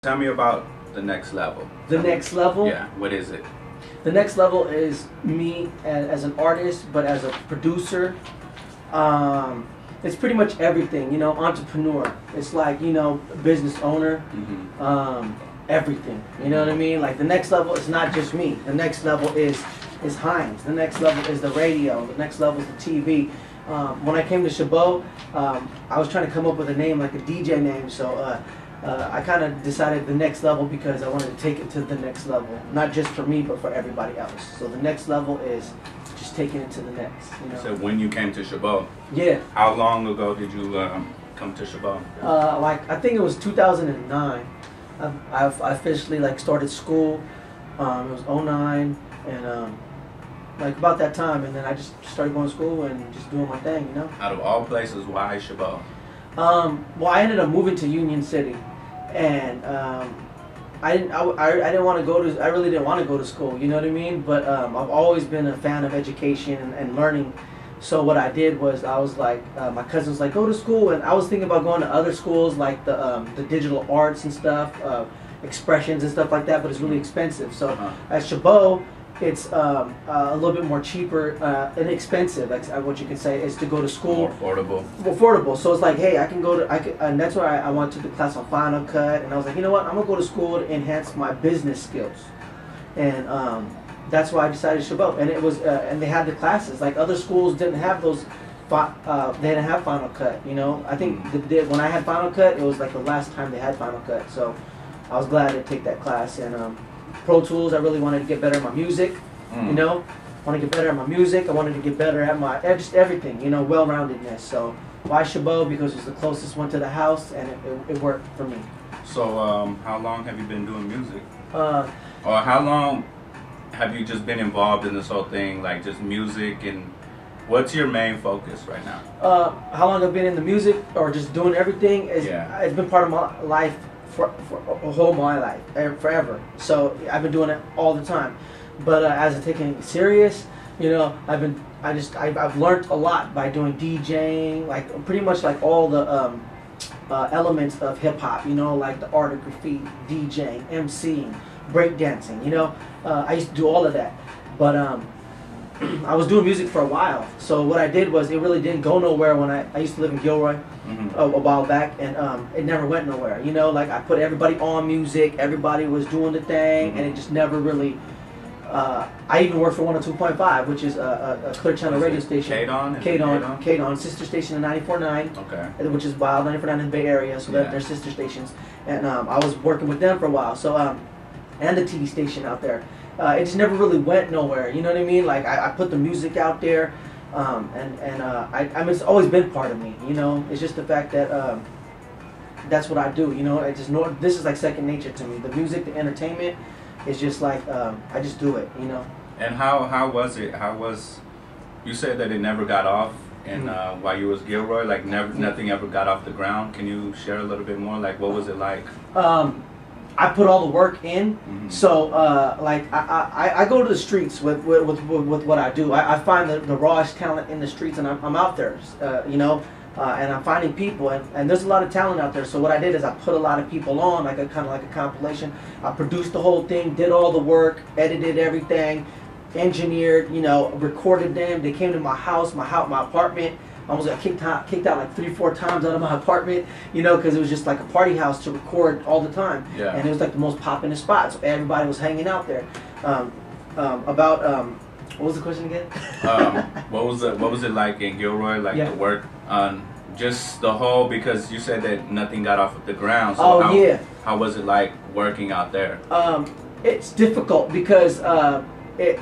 Tell me about the next level. The next level? Yeah, what is it? The next level is me as an artist, but as a producer. It's pretty much everything, you know, entrepreneur. It's like, you know, business owner, everything. You know what I mean? Like the next level is not just me. The next level is Heimz. The next level is the radio. The next level is the TV. When I came to Chabot, I was trying to come up with a name, like a DJ name, so I kind of decided the next level because I wanted to take it to the next level. Not just for me, but for everybody else. So the next level is just taking it to the next, you know. So when you came to Chabot? Yeah. How long ago did you come to Chabot? Like, I think it was 2009. I officially, like, started school. It was 2009, and like about that time, and then I just started going to school and just doing my thing, you know. Out of all places, why Chabot? Well, I ended up moving to Union City, and I didn't want to go to. I really didn't want to go to school. You know what I mean? But I've always been a fan of education and learning. So what I did was I was like, my cousin was like, go to school, and I was thinking about going to other schools like the digital arts and stuff, expressions and stuff like that. But it's really expensive. So at Chabot, it's a little bit more cheaper, inexpensive, like what you can say, is to go to school. More affordable. Affordable. So it's like, hey, I can go to, and that's why I went to the class on Final Cut, and I was like, you know what, I'm gonna go to school to enhance my business skills, and that's why I decided Chabot. And it was, and they had the classes. Like other schools didn't have those. They didn't have Final Cut. You know, I think when I had Final Cut, it was like the last time they had Final Cut. So I was glad to take that class and. Pro Tools, I really wanted to get better at my music, you know. I wanted to get better at my music. I wanted to get better at my just everything, you know, well-roundedness. So why Chabot? Because it was the closest one to the house, and it worked for me. So how long have you been doing music? Or how long have you just been involved in this whole thing, like just music, and what's your main focus right now? How long I've been in the music or just doing everything is it's been part of my life. For a whole my life, forever. So I've been doing it all the time. But as I taking it serious, you know, I've learned a lot by doing DJing, like pretty much like all the elements of hip hop. You know, like the art of graffiti, DJing, MCing, breakdancing. You know, I used to do all of that. But I was doing music for a while. So what I did was it really didn't go nowhere when I used to live in Gilroy. A while back, and it never went nowhere. You know, like I put everybody on music, everybody was doing the thing, and it just never really. I even worked for 102.5, which is a Clear Channel radio station. KDON, sister station of 94.9. Okay. Which is Wild 94.9 in the Bay Area, so they're sister stations, and I was working with them for a while. So and the TV station out there, it just never really went nowhere. You know what I mean? Like I put the music out there. I mean, it's always been part of me, you know. It's just the fact that that's what I do, you know. I just know this is like second nature to me. The music, the entertainment, is just like I just do it, you know. And how was it? How was? You said that it never got off, and while you was Gilroy, like nothing ever got off the ground. Can you share a little bit more? Like, what was it like? I put all the work in, so like I go to the streets with what I do. I find the rawest talent in the streets, and I'm out there, you know, and I'm finding people, and there's a lot of talent out there. So what I did is I put a lot of people on, like a kind of like a compilation. I produced the whole thing, did all the work, edited everything, engineered, you know, recorded them. They came to my house, my apartment. I was kicked out like 3-4 times out of my apartment, you know, because it was just like a party house to record all the time. Yeah. And it was like the most popular spot, so everybody was hanging out there. What was the question again? What was it like in Gilroy, like the work on just the whole, because you said that nothing got off of the ground. So how was it like working out there? It's difficult because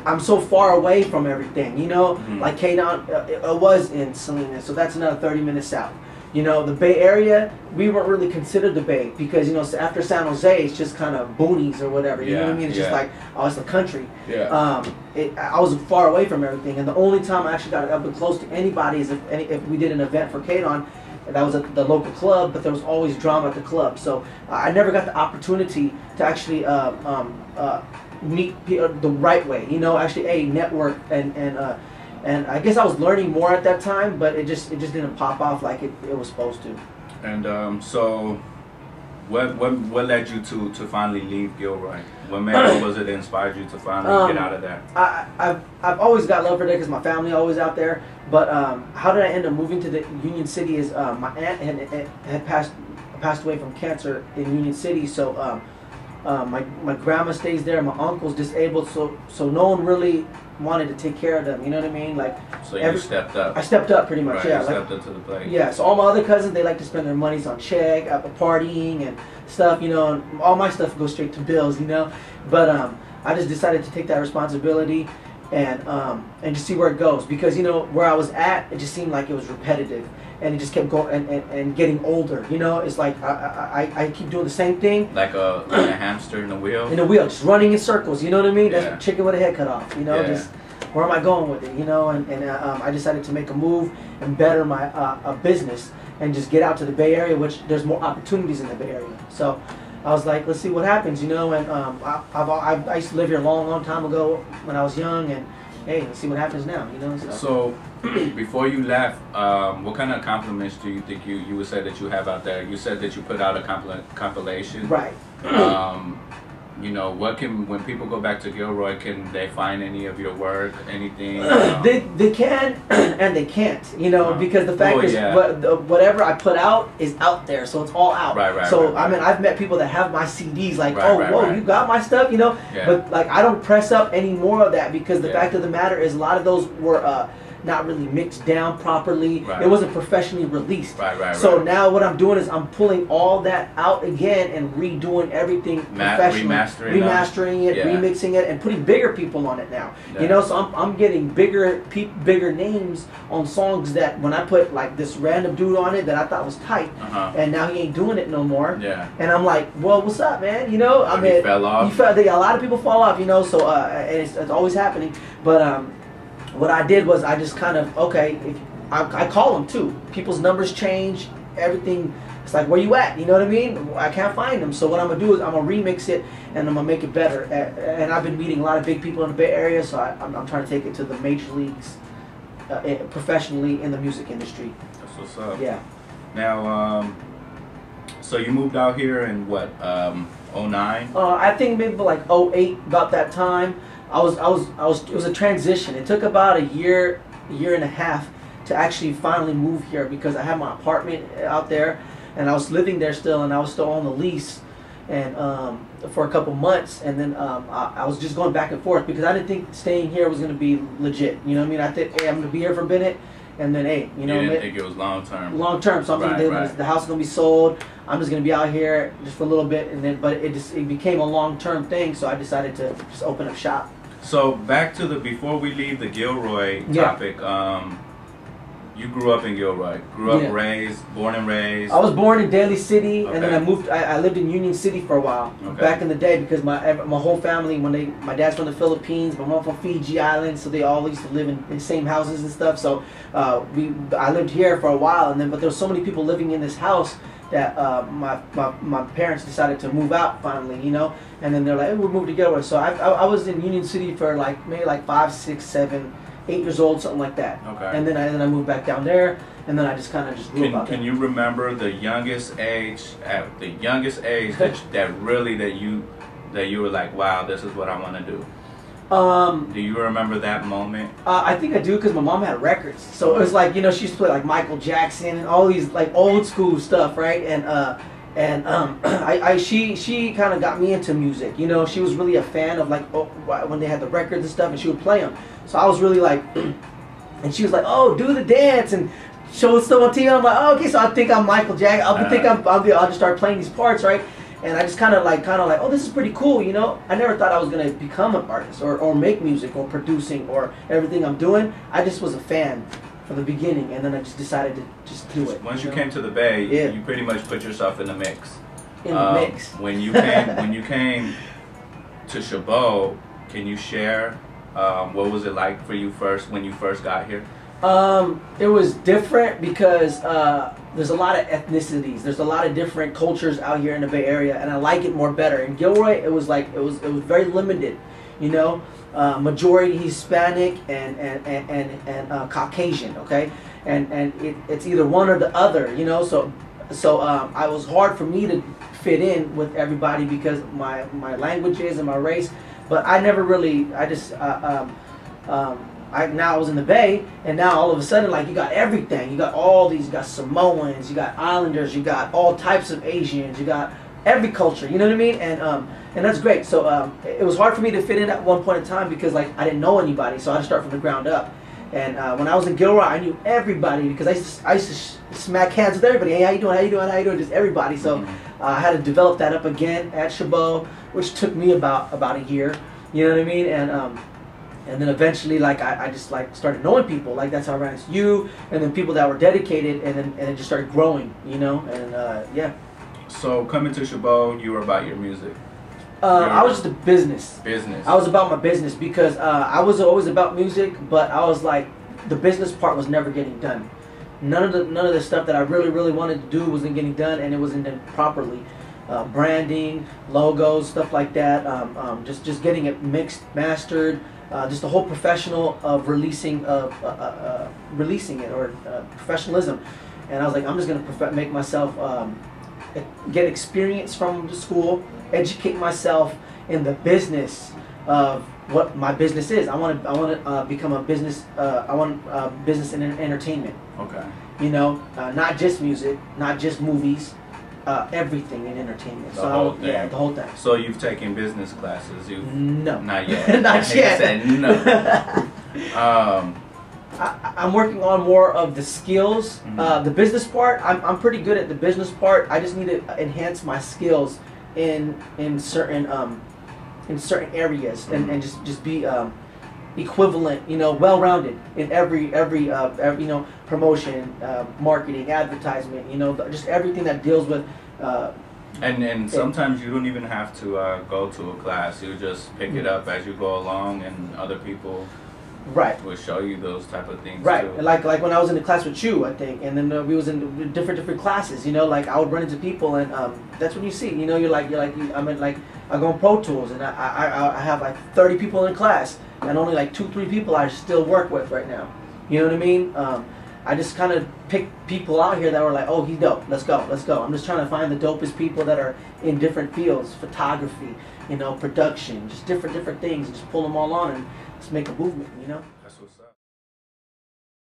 I'm so far away from everything, you know. Like KDON, it was in Salinas, so that's another 30 minutes south. You know, the Bay Area, we weren't really considered the Bay because, you know, after San Jose, it's just kind of boonies or whatever. You know what I mean? It's just like, oh, it's the country. I was far away from everything, and the only time I actually got up and close to anybody is if we did an event for KDON. That was at the local club, but there was always drama at the club. So I never got the opportunity to actually meet the right way, you know, actually network and I guess I was learning more at that time, but it just didn't pop off like it was supposed to. And so what led you to finally leave Gilroy? What was it that inspired you to finally get out of there? I've always got love for there because my family always out there. But how did I end up moving to the Union City? Is my aunt had passed away from cancer in Union City, so my grandma stays there. My uncle's disabled, so no one really wanted to take care of them. You know what I mean? Like, so you stepped up. I stepped up pretty much. Right, Yeah, you stepped up to the plate. Yeah. So all my other cousins, they like to spend their monies on check, partying and stuff. You know, and all my stuff goes straight to bills. You know, but I just decided to take that responsibility and just see where it goes, because you know where I was at, it just seemed like it was repetitive. And it just kept going and getting older. You know, it's like I keep doing the same thing. Like a hamster in a wheel? In a wheel, just running in circles. You know what I mean? Yeah. That's a chicken with a head cut off. You know, just where am I going with it? You know, and I decided to make a move and better my business and just get out to the Bay Area, which there's more opportunities in the Bay Area. So I was like, let's see what happens. You know, and I used to live here a long time ago when I was young, and hey, let's see what happens now. You know, so before you left, what kind of compliments do you think you would say that you have out there? You said that you put out a compilation. Right. You know, when people go back to Gilroy, can they find any of your work, anything? They can and they can't, you know, because the fact is, whatever I put out is out there, so it's all out. Right. So I mean, I've met people that have my CDs, like, you got my stuff, you know. Yeah. But like, I don't press up any more of that, because the fact of the matter is, a lot of those were not really mixed down properly. Right. It wasn't professionally released. So now what I'm doing is I'm pulling all that out again and redoing everything professionally, remastering it, remixing it, and putting bigger people on it now. Yeah. You know, so I'm getting bigger names on songs that when I put like this random dude on it that I thought was tight, and now he ain't doing it no more. Yeah. And I'm like, well, what's up, man? You know, I mean, he fell off. A lot of people fall off. You know, so and it's always happening, but what I did was I just kind of, I call them too. People's numbers change, everything. It's like, where you at? You know what I mean? I can't find them. So what I'm going to do is I'm going to remix it and I'm going to make it better. And I've been meeting a lot of big people in the Bay Area, so I'm trying to take it to the major leagues professionally in the music industry. That's what's up. Yeah. Now, so you moved out here in what, 09? I think maybe like 08, about that time. It was a transition. It took about a year and a half to actually finally move here, because I had my apartment out there and I was living there still, and I was still on the lease, and for a couple months, and then I was just going back and forth because I didn't think staying here was going to be legit. You know what I mean? I think, hey, I'm going to be here for a minute, and then, hey, you know, you didn't think it was long term. Long term, so I'm thinking the house is going to be sold. I'm just going to be out here just for a little bit, and then, but it became a long term thing, so I decided to just open up shop. So back to before we leave the Gilroy topic, you grew up in Gilroy, born and raised. I was born in Daly City, and then I moved. I lived in Union City for a while back in the day, because my whole family, my dad's from the Philippines, my mom from Fiji Islands, so they all used to live in the same houses and stuff. So I lived here for a while, and then but there were so many people living in this house that my parents decided to move out finally, you know, and then they're like, hey, we'll move together. So I was in Union City for like maybe like 5, 6, 7, 8 years old, something like that. Okay. And then I moved back down there, and then I just kind of just grew up. Can you remember the youngest age that you were like, wow, this is what I want to do? Do you remember that moment? I think I do, because my mom had records, so it was like, you know, she used to play like Michael Jackson and all these like old school stuff, right? She kind of got me into music. You know, she was really a fan of like when they had the records and stuff, and she would play them. So I was really like, and she was like, oh, do the dance and show stuff on TV. I'm like, oh, okay, so I think I'm Michael Jackson. I'll just start playing these parts, right? And I just kind of like, oh, this is pretty cool, you know. I never thought I was gonna become an artist or make music or producing or everything I'm doing. I just was a fan from the beginning, and then I just decided to just do it. Once you came to the Bay, you pretty much put yourself in the mix. In the mix. When you came to Chabot, can you share what was it like for you when you first got here? It was different because there's a lot of ethnicities. There's a lot of different cultures out here in the Bay Area, and I like it more better. In Gilroy, it was very limited, you know. Majority Hispanic and Caucasian, okay, and it's either one or the other, you know. So I was hard for me to fit in with everybody because my languages and my race. But I never really. I just now I was in the Bay, and now all of a sudden, like, you got everything. You got all these. You got Samoans. You got Islanders. You got all types of Asians. You got every culture. You know what I mean? And that's great. So it was hard for me to fit in at one point in time because, like, I didn't know anybody, so I had to start from the ground up. And when I was in Gilroy, I knew everybody because I used to smack hands with everybody. Hey, how you doing? How you doing? How you doing? Just everybody. So I had to develop that up again at Chabot, which took me about a year. You know what I mean? And then eventually, like, I just, like, started knowing people. Like, that's how I ran into you, and then people that were dedicated, and it just started growing. You know, and yeah. So coming to Chabot, you were about your music. I was just a business. Business. I was about my business because I was always about music, but I was like, the business part was never getting done. None of the stuff that I really wanted to do wasn't getting done, and it wasn't done properly. Branding, logos, stuff like that. Just getting it mixed, mastered. Just the whole professional of releasing it or professionalism. And I was like, I'm just gonna make myself get experience from the school. Educate myself in the business of what my business is. I want to become a business. I want business in entertainment. Okay. You know, not just music, not just movies, everything in entertainment. The whole thing. Yeah, the whole thing. So you've taken business classes? No, not yet. Not yet. Said no. I'm working on more of the skills. The business part, I'm pretty good at the business part. I just need to enhance my skills in certain areas and just be equivalent, you know, well-rounded in every you know, promotion, marketing, advertisement, you know, just everything that deals with. And sometimes you don't even have to go to a class. You just pick it up as you go along, and other people. Right. Will show you those type of things. Right. Too. Like when I was in the class with you, I think, and then we was in different classes. You know, like I would run into people, and that's when you see. You know, I go on Pro Tools, and I have like 30 people in class, and only like 2-3 people I still work with right now. You know what I mean? I just kind of pick people out here that were like, oh, he's dope. Let's go. I'm just trying to find the dopest people that are in different fields, photography, you know, production, just different things, and just pull them all on and just make a movement, you know.